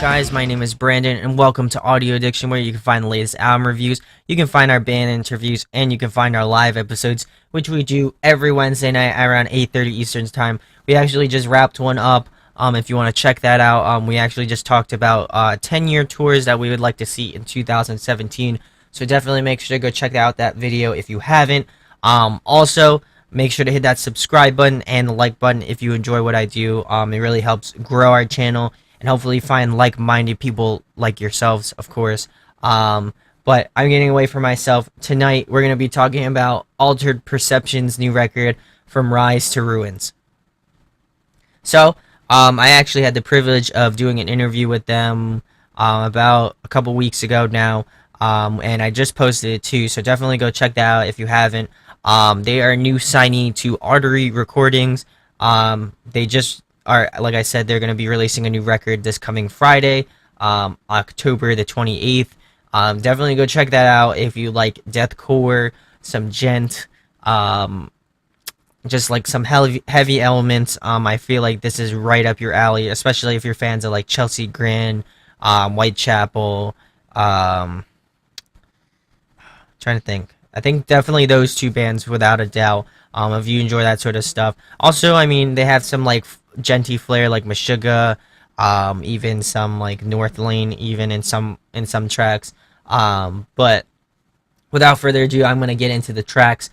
guys? My name is Brandon, and welcome to Audio Addiction, where you can find the latest album reviews, you can find our band interviews, and you can find our live episodes, which we do every Wednesday night around 8:30 Eastern Time. We actually just wrapped one up. If you want to check that out, we actually just talked about 10-year tours that we would like to see in 2017. So definitely make sure to go check out that video if you haven't. Also, make sure to hit that subscribe button and the like button if you enjoy what I do. It really helps grow our channel and hopefully find like-minded people like yourselves, of course. But I'm getting away from myself. Tonight, we're going to be talking about Altered Perception's new record, From Rise to Ruins. So, I actually had the privilege of doing an interview with them about a couple weeks ago now, and I just posted it too, so definitely go check that out if you haven't. They are a new signee to Artery Recordings. They just are, like I said, they're going to be releasing a new record this coming Friday, October the 28th. Definitely go check that out if you like deathcore, some gent, just like some heavy elements. I feel like this is right up your alley, especially if you're fans of like Chelsea Grin, Whitechapel. Trying to think. I think definitely those two bands without a doubt. If you enjoy that sort of stuff. Also, I mean, they have some like genty flair like Meshuggah, even some like North Lane, even in some tracks. But without further ado, I'm gonna get into the tracks.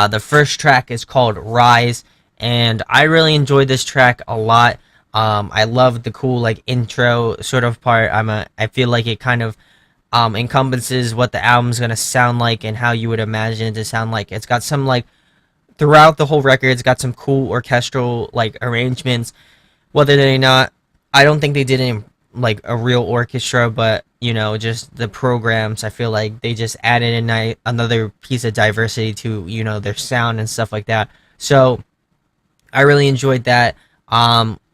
The first track is called Rise, and I really enjoyed this track a lot. I love the cool like intro sort of part. I feel like it kind of encompasses what the album's gonna sound like and how you would imagine it to sound like. It's got some like throughout the whole record, it's got some cool orchestral like arrangements. Whether they not, I don't think they did it in like a real orchestra, but you know, just the programs. I feel like they just added another piece of diversity to, you know, their sound and stuff like that. So I really enjoyed that.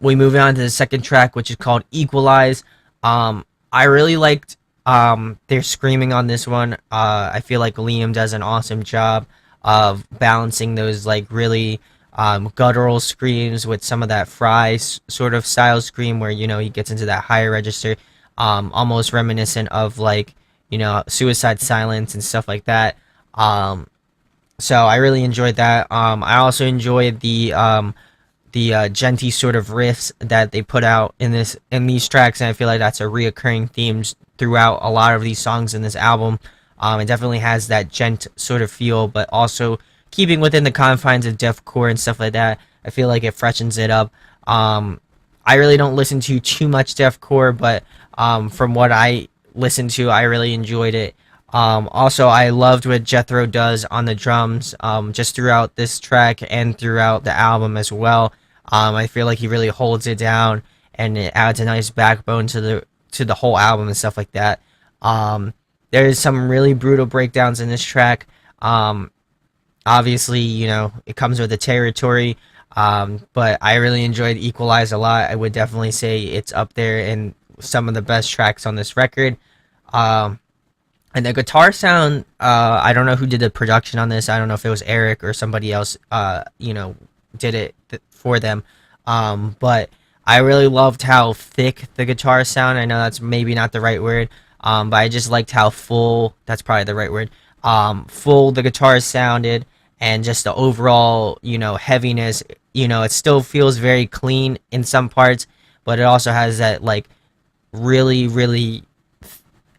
We move on to the second track, which is called Equalize. I really liked their screaming on this one. I feel like Liam does an awesome job of balancing those like really guttural screams with some of that Fry sort of style scream where, you know, he gets into that higher register, almost reminiscent of like, you know, Suicide Silence and stuff like that. So I really enjoyed that. I also enjoyed the genty sort of riffs that they put out in these tracks, and I feel like that's a reoccurring theme throughout a lot of these songs in this album. It definitely has that gent sort of feel, but also keeping within the confines of deathcore and stuff like that. I feel like it freshens it up. I really don't listen to too much deathcore, but from what I listened to, I really enjoyed it. Also, I loved what Jethro does on the drums, just throughout this track and throughout the album as well. I feel like he really holds it down, and it adds a nice backbone to the whole album and stuff like that. There's some really brutal breakdowns in this track. Obviously, you know, it comes with the territory, but I really enjoyed Equalize a lot. I would definitely say it's up there in some of the best tracks on this record. And the guitar sound, I don't know who did the production on this. I don't know if it was Eric or somebody else, you know, did it for them. But I really loved how thick the guitar sound. I know that's maybe not the right word. But I just liked how full, that's probably the right word, full the guitars sounded, and just the overall, you know, heaviness. You know, it still feels very clean in some parts, but it also has that, like, really, really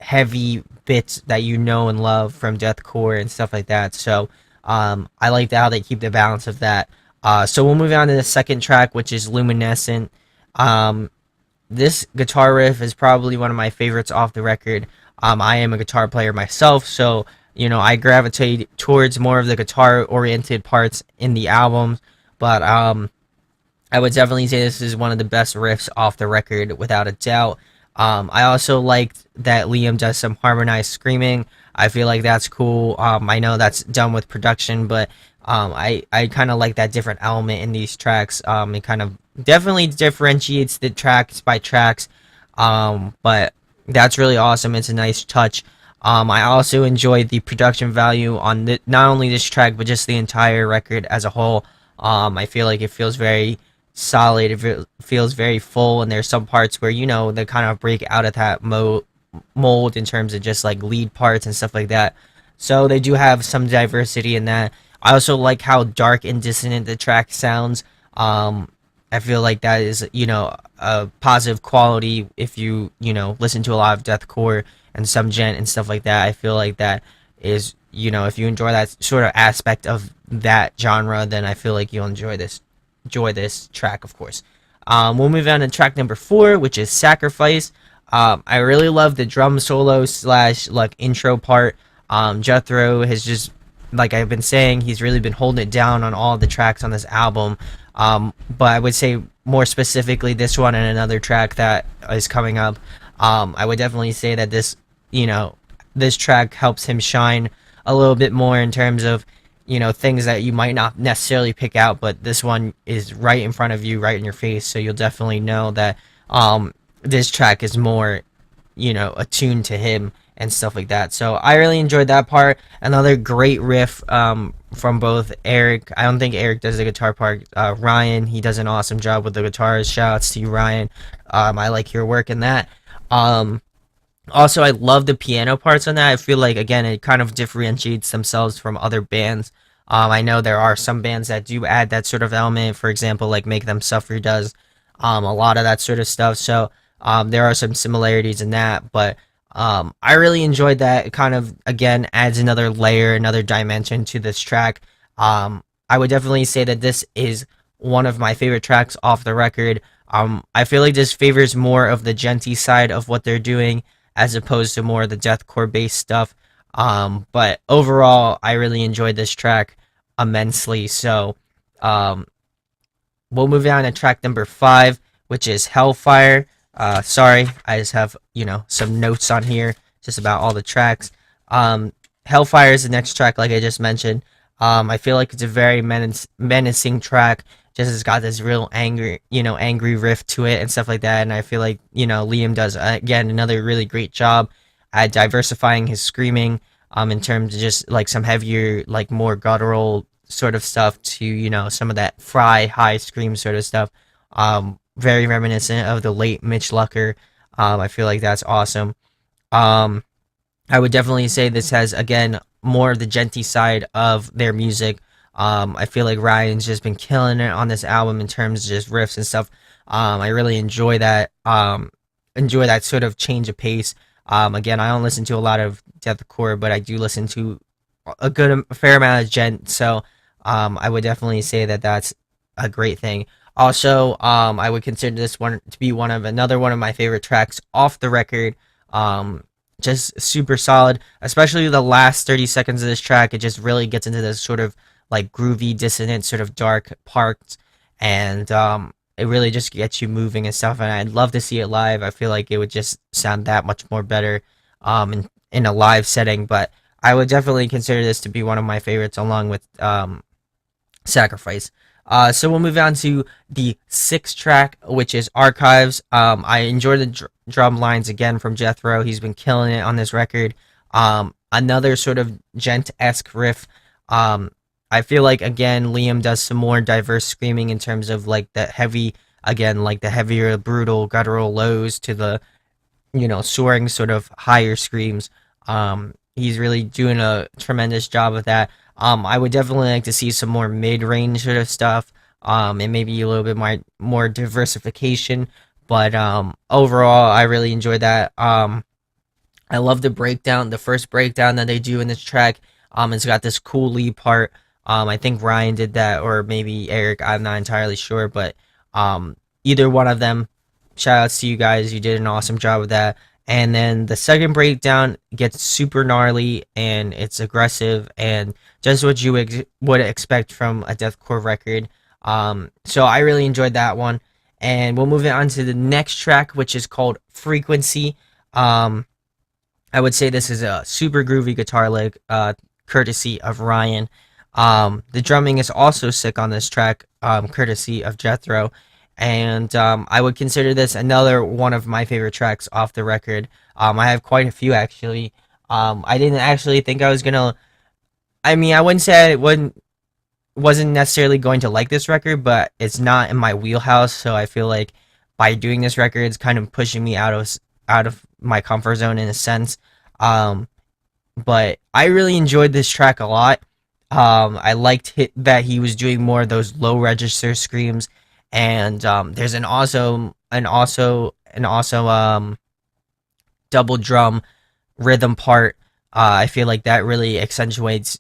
heavy bits that you know and love from deathcore and stuff like that. So, I like how they keep the balance of that. So we'll move on to the second track, which is Luminescent. This guitar riff is probably one of my favorites off the record. I am a guitar player myself, so, you know, I gravitate towards more of the guitar-oriented parts in the album, but I would definitely say this is one of the best riffs off the record, without a doubt. I also liked that Liam does some harmonized screaming. I feel like that's cool. I know that's done with production, but I kind of like that different element in these tracks. It kind of definitely differentiates the tracks by tracks, but that's really awesome. It's a nice touch. I also enjoyed the production value on not only this track, but just the entire record as a whole. I feel like it feels very solid. Feels very full, and there's some parts where they kind of break out of that mold in terms of just like lead parts and stuff like that. So they do have some diversity in that. I also like how dark and dissonant the track sounds. I feel like that is a positive quality if you listen to a lot of deathcore and some gent and stuff like that. I feel like that is if you enjoy that sort of aspect of that genre, then I feel like you'll enjoy this track, of course. We'll move on to track number 4, which is Sacrifice. I really love the drum solo slash like intro part. Jethro has just, like I've been saying, he's really been holding it down on all the tracks on this album. But I would say more specifically this one and another track that is coming up. I would definitely say that this track helps him shine a little bit more in terms of things that you might not necessarily pick out, but this one is right in front of you, right in your face, so you'll definitely know that this track is more attuned to him and stuff like that. So I really enjoyed that part. Another great riff from both Eric. I don't think Eric does the guitar part. Ryan, he does an awesome job with the guitars. Shout outs to you, Ryan. I like your work in that. Also, I love the piano parts on that. I feel like, again, it kind of differentiates themselves from other bands. I know there are some bands that do add that sort of element. For example, like Make Them Suffer does a lot of that sort of stuff. So there are some similarities in that. But I really enjoyed that. It kind of, again, adds another layer, another dimension to this track. I would definitely say that this is one of my favorite tracks off the record. I feel like this favors more of the genty side of what they're doing as opposed to more of the deathcore based stuff. But overall, I really enjoyed this track immensely. So we'll move on to track number 5, which is Hellfire. Sorry, I just have some notes on here just about all the tracks. Hellfire is the next track, like I just mentioned. I feel like it's a very menacing track. Just has got this real angry riff to it and stuff like that. And I feel like Liam does again another really great job at diversifying his screaming in terms of just like some heavier, like more guttural sort of stuff to some of that Fry high scream sort of stuff. Very reminiscent of the late Mitch Lucker. I feel like that's awesome. I would definitely say this has, again, more of the genty side of their music. I feel like Ryan's just been killing it on this album in terms of just riffs and stuff. I really enjoy that. Enjoy that sort of change of pace. Again, I don't listen to a lot of deathcore, but I do listen to a fair amount of gent. So I would definitely say that that's a great thing. Also, I would consider this one to be another one of my favorite tracks off the record. Just super solid, especially the last 30 seconds of this track. It just really gets into this sort of like groovy, dissonant, sort of dark parts, and it really just gets you moving and stuff. And I'd love to see it live. I feel like it would just sound that much more better in a live setting. But I would definitely consider this to be one of my favorites, along with Sacrifice. So we'll move on to the 6th track, which is Archives. I enjoy the drum lines again from Jethro. He's been killing it on this record. Another sort of gent-esque riff. I feel like, again, Liam does some more diverse screaming in terms of like the heavy, again, like the heavier, brutal, guttural lows to the, soaring sort of higher screams. He's really doing a tremendous job of that. I would definitely like to see some more mid-range sort of stuff, and maybe a little bit more diversification. But overall, I really enjoyed that. I love the first breakdown that they do in this track. It's got this cool lead part. I think Ryan did that, or maybe Eric. I'm not entirely sure, but either one of them. Shout outs to you guys. You did an awesome job of that. And then the second breakdown gets super gnarly, and it's aggressive, and just what you would expect from a deathcore record. So I really enjoyed that one. And we'll move on to the next track, which is called Frequency. I would say this is a super groovy guitar lick, courtesy of Ryan. The drumming is also sick on this track, courtesy of Jethro. And I would consider this another one of my favorite tracks off the record. I have quite a few, actually. I didn't actually think I was gonna. I mean, I wouldn't say I wouldn't. wasn't necessarily going to like this record, but it's not in my wheelhouse. So I feel like by doing this record, it's kind of pushing me out of my comfort zone in a sense. Um, but I really enjoyed this track a lot. I liked that he was doing more of those low register screams, and there's an also double drum rhythm part. I feel like that really accentuates,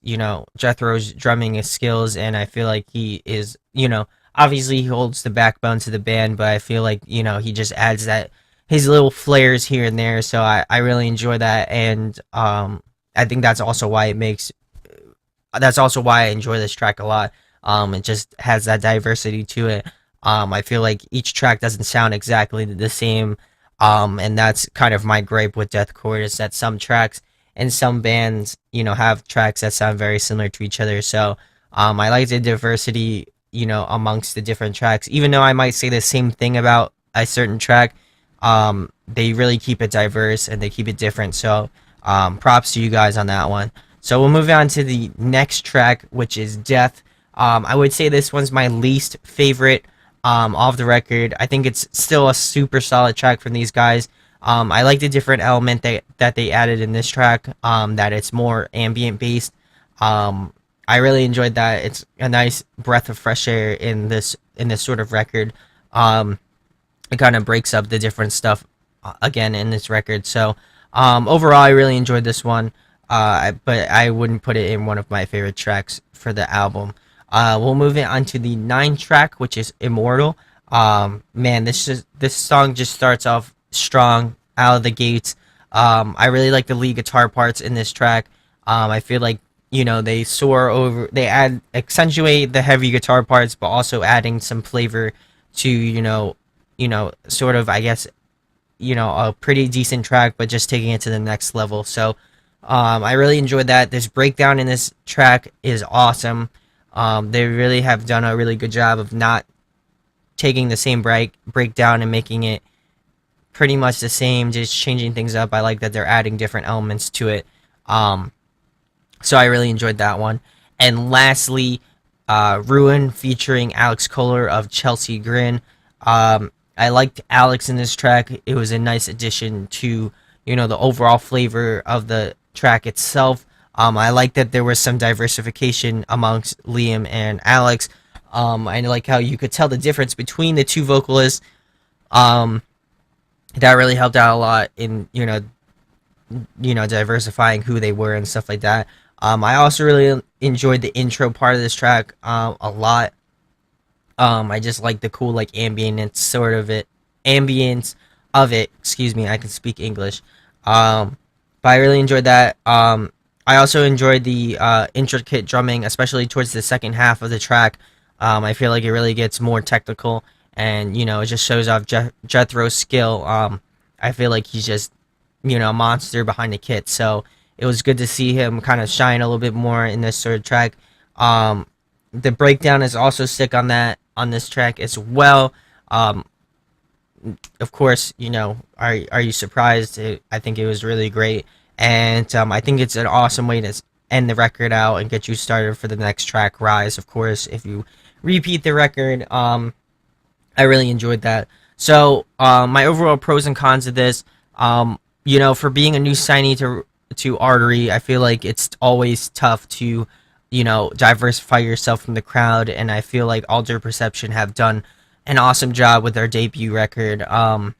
Jethro's drumming skills, and I feel like he is, obviously he holds the backbone to the band, but I feel like, he just adds that his little flares here and there. So I really enjoy that, and I think that's also why I enjoy this track a lot. It just has that diversity to it. I feel like each track doesn't sound exactly the same, and that's kind of my gripe with deathcore is that some tracks and some bands, have tracks that sound very similar to each other. So, I like the diversity, amongst the different tracks. Even though I might say the same thing about a certain track, they really keep it diverse and they keep it different. So, props to you guys on that one. So we'll move on to the next track, which is Death. I would say this one's my least favorite off the record. I think it's still a super solid track from these guys. I like the different element that they added in this track, that it's more ambient based. I really enjoyed that. It's a nice breath of fresh air in this sort of record. It kind of breaks up the different stuff again in this record. So overall, I really enjoyed this one. But I wouldn't put it in one of my favorite tracks for the album. We'll move it on to the 9th track, which is Immortal. Man, this song just starts off strong out of the gates. I really like the lead guitar parts in this track. I feel like they accentuate the heavy guitar parts, but also adding some flavor to sort of, I guess, a pretty decent track, but just taking it to the next level. So I really enjoyed that. This breakdown in this track is awesome. They really have done a really good job of not taking the same breakdown and making it pretty much the same, just changing things up. I like that they're adding different elements to it. So I really enjoyed that one. And lastly, Ruin featuring Aleks of Chelsea Grin. I liked Aleks in this track. It was a nice addition to the overall flavor of the track itself. I like that there was some diversification amongst Liam and Aleks. I like how you could tell the difference between the two vocalists. That really helped out a lot in diversifying who they were and stuff like that. I also really enjoyed the intro part of this track a lot. I just like the cool ambience of it. Excuse me, I can speak English. But I really enjoyed that. I also enjoyed the intricate drumming, especially towards the second half of the track. I feel like it really gets more technical, and it just shows off Jethro's skill. I feel like he's just a monster behind the kit. So it was good to see him kind of shine a little bit more in this sort of track. The breakdown is also sick on this track as well. Of course, are you surprised? I think it was really great, and I think it's an awesome way to end the record out and get you started for the next track, Rise. Of course, if you repeat the record, I really enjoyed that. So, my overall pros and cons of this, for being a new signee to Artery, I feel like it's always tough to, diversify yourself from the crowd, and I feel like Alter Perception have done an awesome job with their debut record, on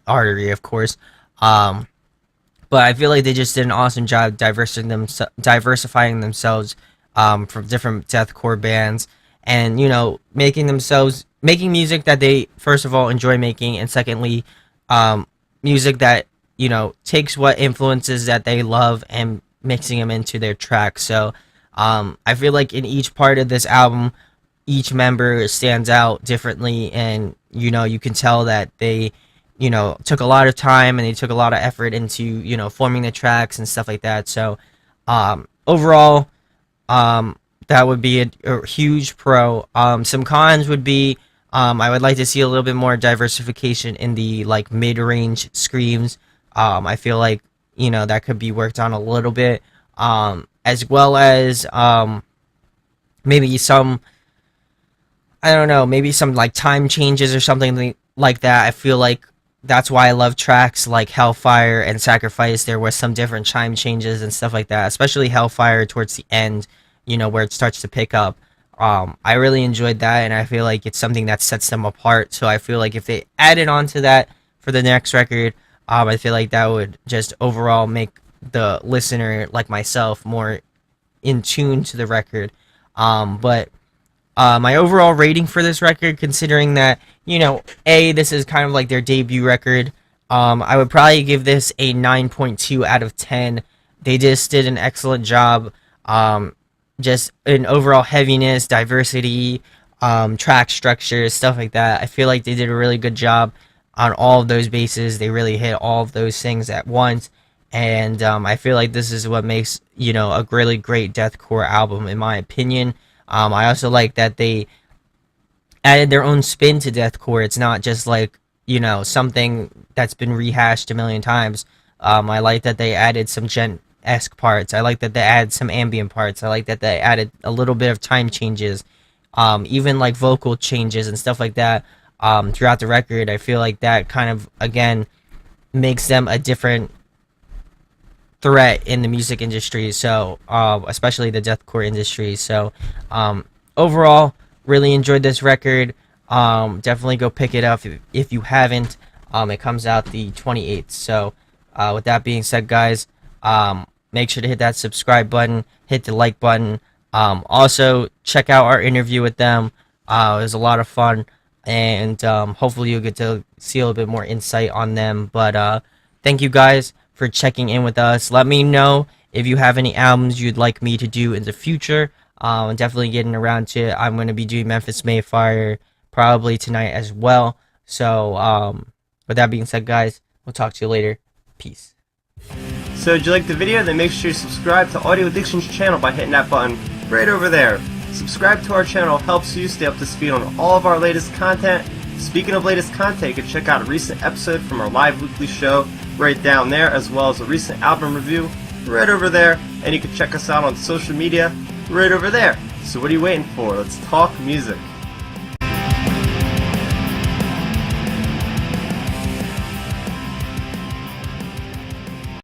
Artery, of course. But I feel like they just did an awesome job diversifying themselves from different deathcore bands, and making music that they first of all enjoy making, and secondly, music that takes what influences that they love and mixing them into their tracks. So I feel like in each part of this album, each member stands out differently, and you can tell that they took a lot of time and they took a lot of effort into forming the tracks and stuff like that. So overall, that would be a huge pro. Some cons would be, I would like to see a little bit more diversification in the mid-range screams. I feel like that could be worked on a little bit, as well as maybe some, I don't know, maybe some like time changes or something like that. I feel like that's why I love tracks like Hellfire and Sacrifice. There was some different chime changes and stuff like that, especially Hellfire towards the end, where it starts to pick up. I really enjoyed that, and I feel like it's something that sets them apart. So I feel like if they added on to that for the next record, I feel like that would just overall make the listener, like myself, more in tune to the record. But my overall rating for this record, considering that, this is kind of like their debut record, I would probably give this a 9.2 out of 10. They just did an excellent job. Just in overall heaviness, diversity, track structure, stuff like that. I feel like they did a really good job on all of those bases. They really hit all of those things at once. And I feel like this is what makes, a really great deathcore album, in my opinion. I also like that they added their own spin to deathcore. It's not just like, something that's been rehashed a million times. I like that they added some gent-esque parts. I like that they added some ambient parts. I like that they added a little bit of time changes, even like vocal changes and stuff like that throughout the record. I feel like that kind of, again, makes them a different threat in the music industry, so especially the deathcore industry. So overall, really enjoyed this record. Definitely go pick it up if you haven't. It comes out the 28th. So with that being said, guys, make sure to hit that subscribe button, hit the like button. Also check out our interview with them. It was a lot of fun, and hopefully you'll get to see a little bit more insight on them. But thank you guys for checking in with us. Let me know if you have any albums you'd like me to do in the future. I'm definitely getting around to it. I'm going to be doing Memphis Mayfire probably tonight as well. So with that being said, guys, we'll talk to you later. Peace. So did you like the video? Then make sure you subscribe to Audio Addiction's channel by hitting that button right over there. Subscribe to our channel helps you stay up to speed on all of our latest content. Speaking of latest content, you can check out a recent episode from our live weekly show right down there, as well as a recent album review right over there, and you can check us out on social media right over there. So what are you waiting for? Let's talk music.